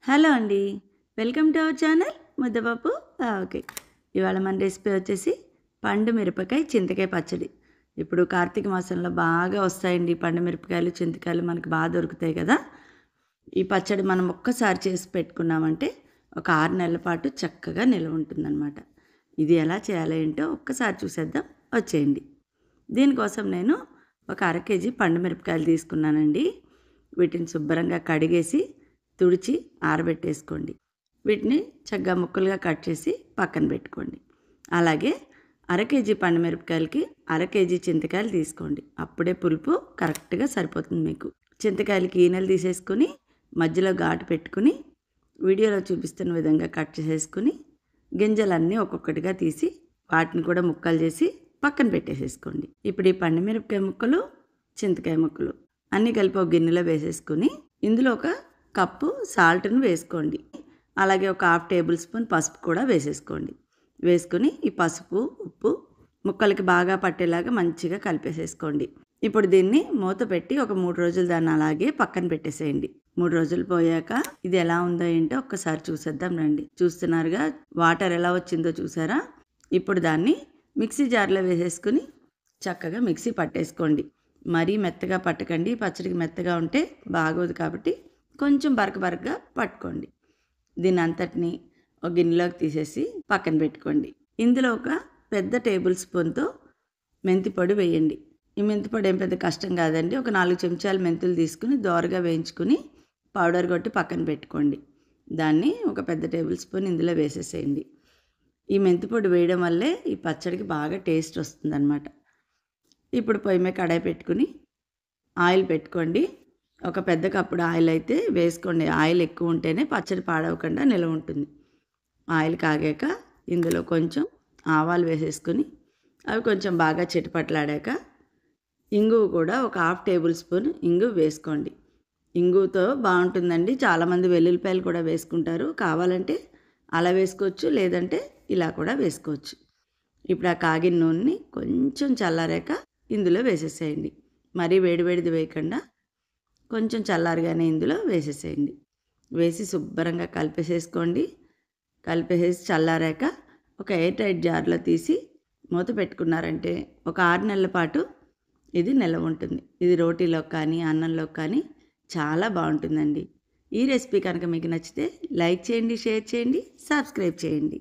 Hello అండి. Welcome to our channel ముద్దపప్పు ఆవకాయ్. ఇవాళ మన రెసిపీ వచ్చేసి పండు మిరపకాయ చింతకాయ పచ్చడి. ఇప్పుడు కార్తీక మాసంలో బాగా వస్తాయండి పండు మిరపకాయలు, చింతకాయలు మనకు బాగా దొరుకుతాయి కదా. ఈ పచ్చడి మనం ఒక్కసారి చేసి పెట్టుకున్నామంటే ఒక 6 నెలల పాటు చక్కగా నిల్వ ఉంటుందన్నమాట. ఇది ఎలా చేయాలో ఏంటో ఒక్కసారి చూసేద్దాం, వచ్చేయండి. దీనికోసం నేను ఒక అర కేజీ పండు మిరపకాయలు తీసుకున్నానండి. వీటిని శుభ్రంగా కడిగేసి తుడిచి ఆరబెట్టేసుకోండి. వీటిని చక్కగా ముక్కలుగా కట్ చేసి పక్కన పెట్టుకోండి. అలాగే అర కేజీ పండు మిరపకాయలకి అర కేజీ చింతకాయలు తీసుకోండి. అప్పుడే పులుపు కరెక్ట్గా సరిపోతుంది మీకు. చింతకాయలకి ఈనెలు తీసేసుకుని మధ్యలో ఘాటు పెట్టుకుని వీడియోలో చూపిస్తున్న విధంగా కట్ చేసేసుకుని గింజలన్నీ ఒక్కొక్కటిగా తీసి వాటిని కూడా ముక్కలు చేసి పక్కన పెట్టేసేసుకోండి. ఇప్పుడు ఈ పండు మిరపకాయ ముక్కలు, చింతకాయ ముక్కలు అన్నీ కలిపి ఒక గిన్నెలో వేసేసుకుని ఇందులో ఒక కప్పు సాల్ట్ను వేసుకోండి. అలాగే ఒక 1/2 టేబుల్ స్పూన్ పసుపు కూడా వేసేసుకోండి. వేసుకుని ఈ పసుపు, ఉప్పు ముక్కలకి బాగా పట్టేలాగా మంచిగా కలిపేసేసుకోండి. ఇప్పుడు దీన్ని మూత పెట్టి ఒక 3 రోజులు దాన్ని అలాగే పక్కన పెట్టేసేయండి. 3 రోజులు పోయాక ఇది ఎలా ఉందో ఏంటో ఒక్కసారి చూసేద్దాం రండి. చూస్తున్నారుగా వాటర్ ఎలా వచ్చిందో చూసారా. ఇప్పుడు దాన్ని మిక్సీ జార్లో వేసేసుకుని చక్కగా మిక్సీ పట్టేసుకోండి. మరీ మెత్తగా పట్టకండి, పచ్చడికి మెత్తగా ఉంటే బాగోదు కాబట్టి కొంచెం బరకగా పట్టుకోండి. దీని అంతటిని ఒక గిన్నెలోకి తీసేసి పక్కన పెట్టుకోండి. ఇందులో ఒక పెద్ద టేబుల్ స్పూన్తో మెంతి పొడి వేయండి. ఈ మెంతి పొడి ఏం పెద్ద కష్టం కాదండి. ఒక 4 చెంచాలు మెంతులు తీసుకుని దోరగా వేయించుకుని పౌడర్ కొట్టి పక్కన పెట్టుకోండి. దాన్ని ఒక పెద్ద టేబుల్ స్పూన్ ఇందులో వేసేసేయండి. ఈ మెంతి పొడి వేయడం వల్లే ఈ పచ్చడికి బాగా టేస్ట్ వస్తుందన్నమాట. ఇప్పుడు పొయ్యి మీద కడాయి పెట్టుకుని ఆయిల్ పెట్టుకోండి. ఒక పెద్ద కప్పుడు ఆయిల్ అయితే వేసుకోండి. ఆయిల్ ఎక్కువ ఉంటేనే పచ్చడి పాడవకుండా నిల్వ ఉంటుంది. ఆయిల్ కాగాక ఇందులో కొంచెం ఆవాలు వేసేసుకుని అవి కొంచెం బాగా చిటపట్లాడాక ఇంగువ కూడా ఒక 1/2 టేబుల్ స్పూన్ ఇంగువ వేసుకోండి. ఇంగువతో బాగుంటుందండి. చాలామంది వెల్లుల్లిపాయలు కూడా వేసుకుంటారు. కావాలంటే అలా వేసుకోవచ్చు, లేదంటే ఇలా కూడా వేసుకోవచ్చు. ఇప్పుడు ఆ కాగిన నూనెని కొంచెం చల్లారాక ఇందులో వేసేసేయండి. మరీ వేడివేడిది వేయకుండా కొంచెం చల్లారగానే ఇందులో వేసేసేయండి. వేసి శుభ్రంగా కలిపేసేసుకోండి. కలిపేసేసి చల్లారాక ఒక ఎయిర్ టైట్ జార్లో తీసి మూత పెట్టుకున్నారంటే ఒక 6 నెలల పాటు ఇది నిల్వ ఉంటుంది. ఇది రోటీలో కానీ అన్నంలో కానీ చాలా బాగుంటుందండి. ఈ రెసిపీ కనుక మీకు నచ్చితే లైక్ చేయండి, షేర్ చేయండి, సబ్స్క్రైబ్ చేయండి.